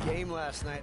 game last night.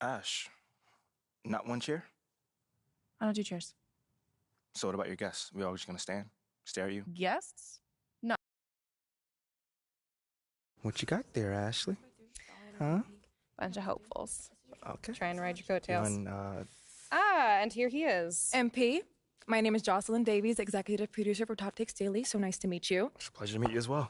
Ash, not one chair? I don't do chairs. So what about your guests? We all just gonna stand, stare at you? Guests? No. What you got there, Ashley? Huh? Bunch of hopefuls. Okay. Trying to ride your coattails. Doing, Ah, and here he is. MP, My name is Jocelyn Davies, executive producer for Top Takes Daily. So nice to meet you. It's a pleasure to meet you as well.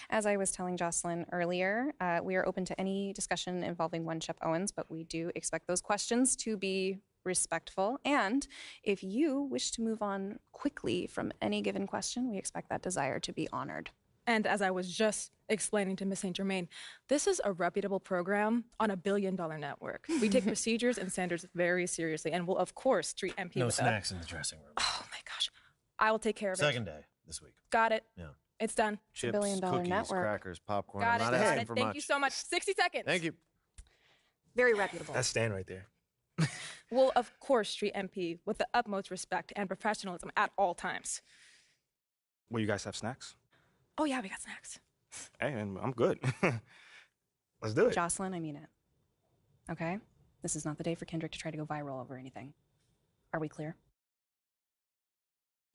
As I was telling Jocelyn earlier, we are open to any discussion involving one Shep Owens, but we do expect those questions to be respectful. And if you wish to move on quickly from any given question, we expect that desire to be honored. And as I was just explaining to Miss St. Germain, this is a reputable program on a billion-dollar network. We take procedures and standards very seriously and will, of course, treat MP No with snacks in the dressing room. Oh, my gosh. I will take care of Second day this week. Got it. Yeah. It's done. Chips, billion-dollar cookies, network. crackers, popcorn. Got I'm it. not Got asking it. for Thank much. you so much. 60 seconds. Thank you. Very reputable. That's Stan right there. We'll, of course, treat MP with the utmost respect and professionalism at all times. Will you guys have snacks? Oh, yeah, we got snacks. Hey, and I'm good. Let's do it. Jocelyn, I mean it. Okay? This is not the day for Kendrick to try to go viral over anything. Are we clear?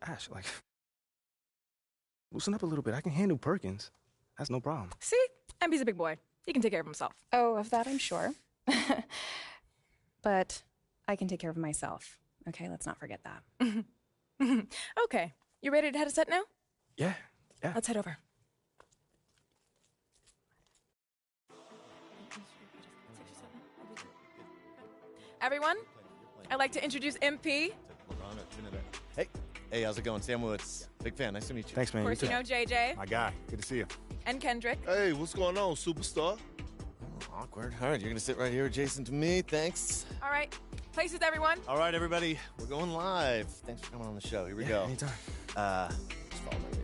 Ash, like, loosen up a little bit. I can handle Perkins. That's no problem. See? MP's a big boy. He can take care of himself. Oh, of that I'm sure. But I can take care of myself. Okay, let's not forget that. Okay. You ready to head a set now? Yeah. Let's head over. Everyone, I'd like to introduce MP. Hey, how's it going? Sam Woods. Big fan. Nice to meet you. Thanks, man. Of course, you know JJ My guy, good to see you. and Kendrick. Hey, what's going on, superstar? Awkward. All right, you're going to sit right here adjacent to me. Thanks. All right. Places, everyone. All right, everybody. We're going live. Thanks for coming on the show. Here we go. Anytime. Just follow my video.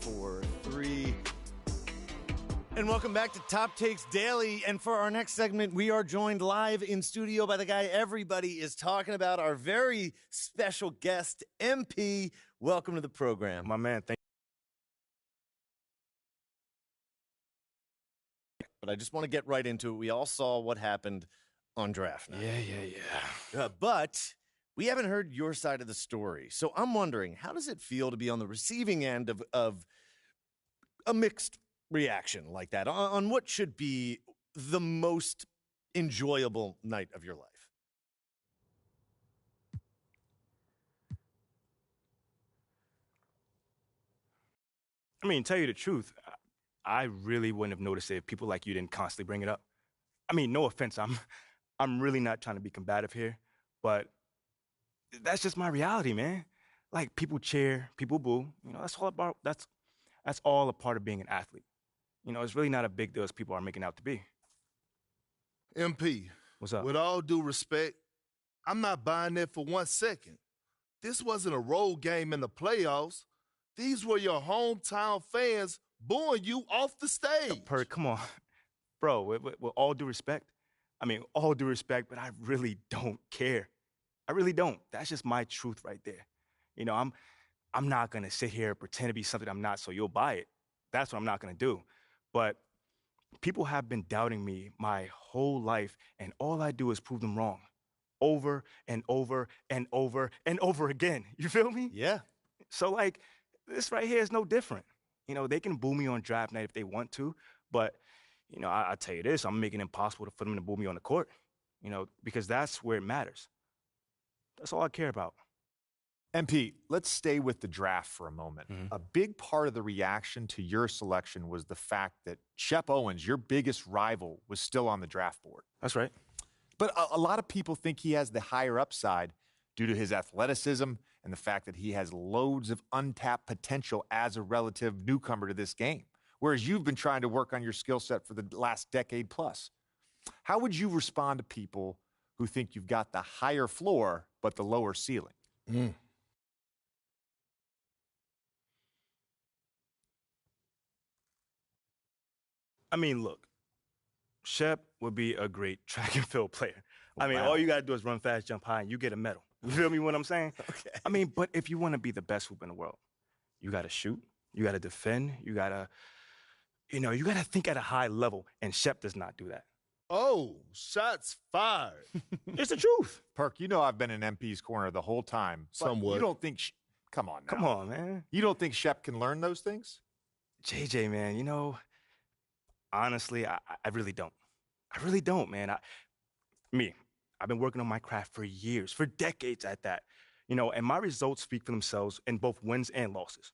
4, 3. And welcome back to Top Takes Daily. And for our next segment, we are joined live in studio by the guy everybody is talking about, our very special guest, MP. Welcome to the program. My man, thank But I just want to get right into it. We all saw what happened on draft night. Yeah. But we haven't heard your side of the story. So I'm wondering, how does it feel to be on the receiving end of a mixed reaction like that on what should be the most enjoyable night of your life? I mean, tell you the truth, I really wouldn't have noticed it if people like you didn't constantly bring it up. I mean, no offense, I'm really not trying to be combative here, but that's just my reality, man. Like, people cheer, people boo. You know, that's all a part of being an athlete. You know, it's really not a big deal as people are making out to be. MP, What's up? with all due respect, I'm not buying that for 1 second. This wasn't a road game in the playoffs. These were your hometown fans booing you off the stage. Perk, come on. Bro, with all due respect, all due respect, but I really don't care. I really don't. That's just my truth right there. You know, I'm not going to sit here and pretend to be something I'm not so you'll buy it. That's what I'm not going to do. But people have been doubting me my whole life, and all I do is prove them wrong over and over and over and over again. You feel me? Yeah. So, like, this right here is no different. You know, they can boo me on draft night if they want to, but, you know, I tell you this, I'm making it impossible for them to boo me on the court, you know, because that's where it matters. That's all I care about. MP, let's stay with the draft for a moment. Mm-hmm. A big part of the reaction to your selection was the fact that Shep Owens, your biggest rival, was still on the draft board. That's right. But a lot of people think he has the higher upside due to his athleticism and the fact that he has loads of untapped potential as a relative newcomer to this game, whereas you've been trying to work on your skill set for the last decade plus. How would you respond to people who think you've got the higher floor but the lower ceiling? I mean, look, Shep would be a great track and field player. I mean, Wow. all you got to do is run fast, jump high, and you get a medal. You feel me what I'm saying? Okay. I mean, but if you want to be the best hoop in the world, you got to shoot, you got to defend, you got to think at a high level, and Shep does not do that. Oh, shots fired. It's the truth. Perk, you know I've been in MP's corner the whole time. But Somewhat. You don't think come on now. Come on, man. You don't think Shep can learn those things? JJ, man, you know, honestly, I really don't. I really don't, man. I've been working on my craft for years, for decades at that. And my results speak for themselves in both wins and losses.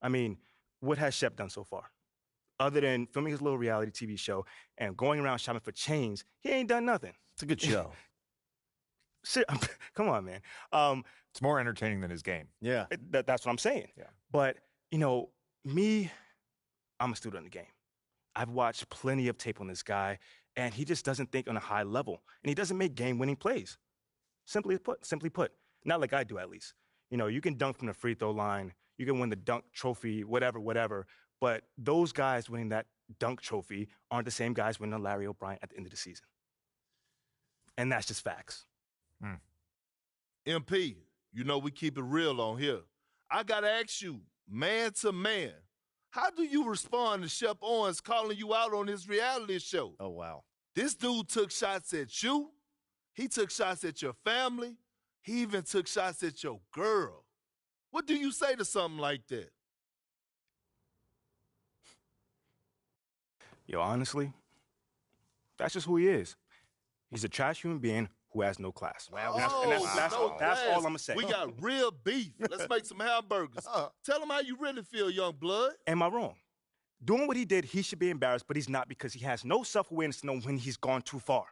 I mean, what has Shep done so far? Other than filming his little reality TV show and going around shopping for chains, he ain't done nothing. It's a good show. Come on, man. It's more entertaining than his game. Yeah. That's what I'm saying. Yeah. But, me, I'm a student of the game. I've watched plenty of tape on this guy, and he just doesn't think on a high level, and he doesn't make game-winning plays. Simply put, not like I do, at least. You can dunk from the free throw line, you can win the dunk trophy, whatever, but those guys winning that dunk trophy aren't the same guys winning a Larry O'Brien at the end of the season. And that's just facts. MP, we keep it real on here. I got to ask you, man to man, how do you respond to Shep Owens calling you out on his reality show? Oh, wow. This dude took shots at you. He took shots at your family. He even took shots at your girl. What do you say to something like that? Honestly, that's just who he is. He's a trash human being who has no class. Wow. That's all I'm going to say. We got real beef. Let's make some hamburgers. Tell him how you really feel, young blood. Am I wrong? Doing what he did, he should be embarrassed, but he's not because he has no self-awareness to know when he's gone too far.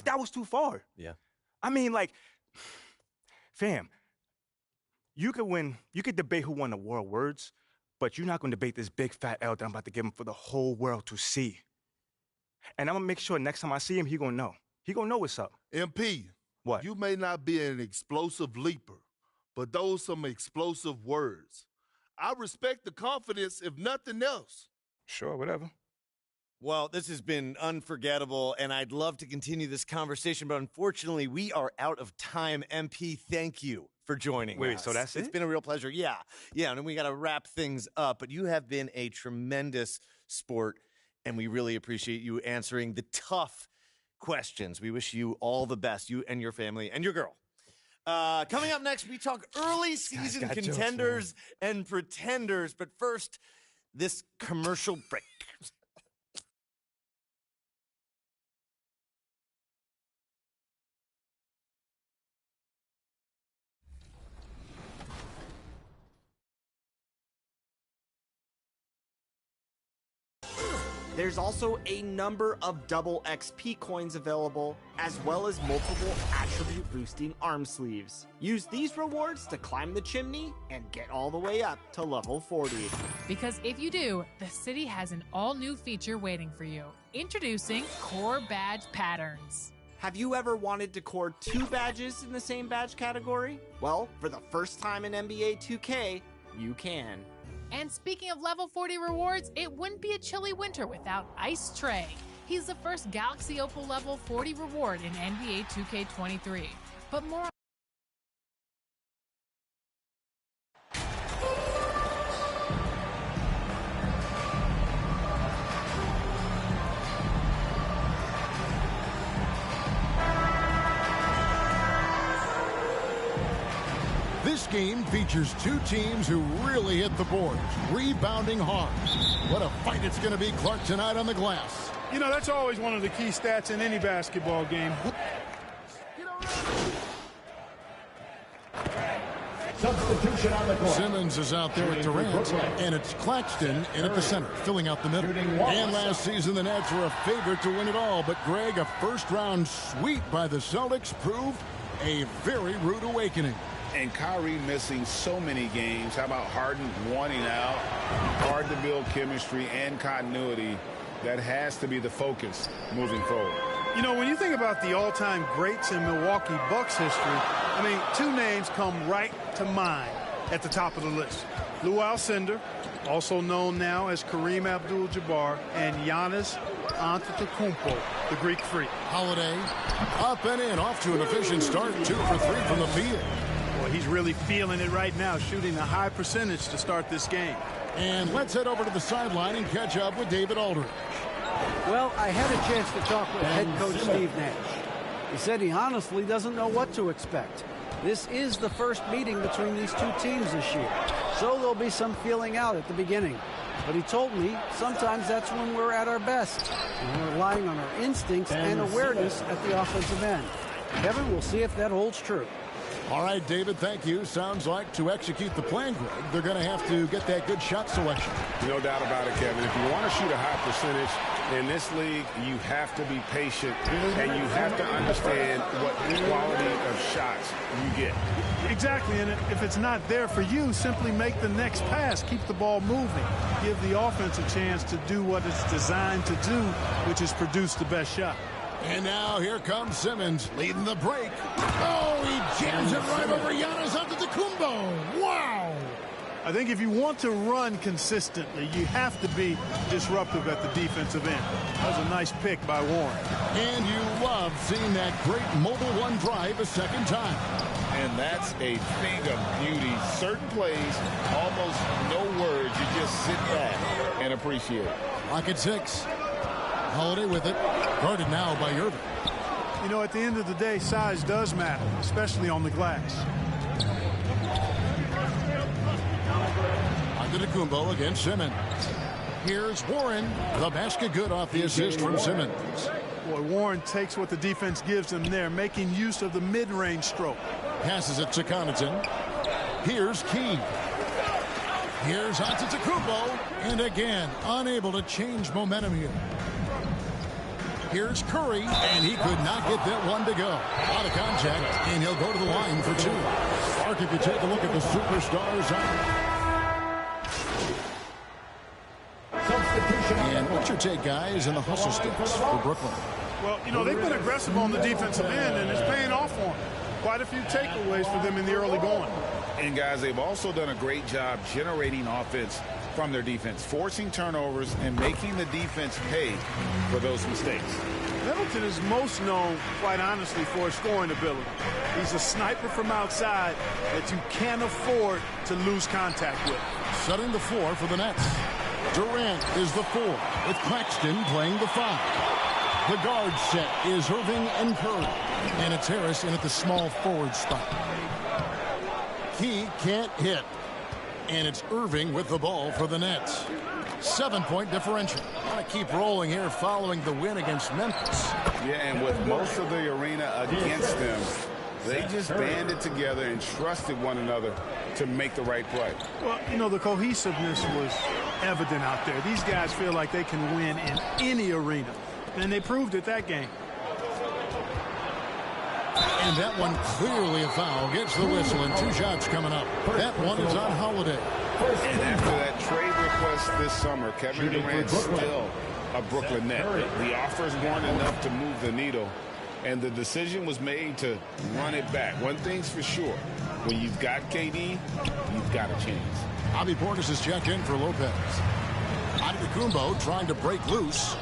That was too far. Yeah. I mean, fam, you could debate who won the war of words, but you're not going to debate this big fat L that I'm about to give him for the whole world to see. And I'm going to make sure next time I see him, he going to know. He going to know what's up. MP, what? You may not be an explosive leaper, but those some explosive words. I respect the confidence, if nothing else. Sure, whatever. Well, this has been unforgettable, and I'd love to continue this conversation, but unfortunately, we are out of time. MP, thank you for joining us. Wait, so that's it? It's been a real pleasure. Yeah, and then we got to wrap things up, but you have been a tremendous sport, and we really appreciate you answering the tough questions. We wish you all the best, you and your family and your girl. Coming up next, we talk early season contenders and pretenders, but first, this commercial break. There's also a number of double XP coins available, as well as multiple attribute boosting arm sleeves. Use these rewards to climb the chimney and get all the way up to level 40. Because if you do, the city has an all-new feature waiting for you. Introducing Core Badge Patterns. Have you ever wanted to core 2 badges in the same badge category? Well, for the first time in NBA 2K, you can. And speaking of level 40 rewards, it wouldn't be a chilly winter without Ice Trey. He's the first Galaxy Opal level 40 reward in NBA 2K23. But more This game features 2 teams who really hit the boards, rebounding hard. What a fight it's going to be, Clark, tonight on the glass. That's always one of the key stats in any basketball game. Substitution on the court. Simmons is out there at Durant, and it's Claxton in at the center, filling out the middle. And last season, the Nets were a favorite to win it all, but Greg, a first-round sweep by the Celtics proved a very rude awakening. And Kyrie missing so many games. How about Harden wanting out? Hard to build chemistry and continuity. That has to be the focus moving forward. When you think about the all-time greats in Milwaukee Bucks history, 2 names come right to mind at the top of the list. Lou Alcindor, also known now as Kareem Abdul-Jabbar, and Giannis Antetokounmpo, the Greek Freak. Holiday, up and in, off to an efficient start, 2 for 3 from the field. Boy, he's really feeling it right now, shooting a high percentage to start this game. And let's head over to the sideline and catch up with David Aldridge. Well, I had a chance to talk with head coach Steve Nash. He said he honestly doesn't know what to expect. This is the first meeting between these 2 teams this year, so there'll be some feeling out at the beginning. But he told me sometimes that's when we're at our best, and we're relying on our instincts and awareness at the offensive end. Kevin, we'll see if that holds true. All right, David, thank you. Sounds like to execute the plan, Greg, they're going to have to get that good shot selection. No doubt about it, Kevin. If you want to shoot a high percentage in this league, you have to be patient and you have to understand what quality of shots you get. Exactly, and if it's not there for you, simply make the next pass. Keep the ball moving. Give the offense a chance to do what it's designed to do, which is produce the best shot. And now here comes Simmons leading the break. Oh, he jams it right over Giannis Antetokounmpo. Wow. I think if you want to run consistently, you have to be disruptive at the defensive end. That was a nice pick by Warren. And you love seeing that great mobile one drive a second time. And that's a thing of beauty. Certain plays, almost no words. You just sit back and appreciate it. Lock at 6. Holiday with it. Guarded now by Irving. You know, at the end of the day, size does matter, especially on the glass. Antetokounmpo against Simmons. Here's Warren. The basket good off the assist from Simmons. Boy, Warren takes what the defense gives him there, making use of the mid-range stroke. Passes it to Connaughton. Here's Key. Here's Antetokounmpo. And again, unable to change momentum here. Here's Curry, and he could not get that one to go. Out of contact, and he'll go to the line for 2. Mark, if you take a look at the superstars and what's your take, guys, in the hustle sticks for Brooklyn? Well, you know, they've been aggressive on the defensive end, and it's paying off for them. Quite a few takeaways for them in the early going. And, guys, they've also done a great job generating offense from their defense, forcing turnovers and making the defense pay for those mistakes. Middleton is most known, quite honestly, for his scoring ability. He's a sniper from outside that you can't afford to lose contact with. Setting the floor for the Nets. Durant is the 4, with Claxton playing the 5. The guard set is Irving and Curry. And it's Harris in at the small forward spot. Key can't hit. And it's Irving with the ball for the Nets. 7-point differential. Want to keep rolling here following the win against Memphis. Yeah, and with most of the arena against them, they just banded together and trusted one another to make the right play. Well, you know, the cohesiveness was evident out there. These guys feel like they can win in any arena, and they proved it that game. And that one clearly a foul. Gets the whistle, and 2 shots coming up. That one is on Holiday. And after that trade request this summer, Kevin Durant's still a Brooklyn Net. The offers weren't enough to move the needle, and the decision was made to run it back. One thing's for sure, when you've got KD, you've got a chance. Bobby Portis is checked in for Lopez. Antetokounmpo trying to break loose.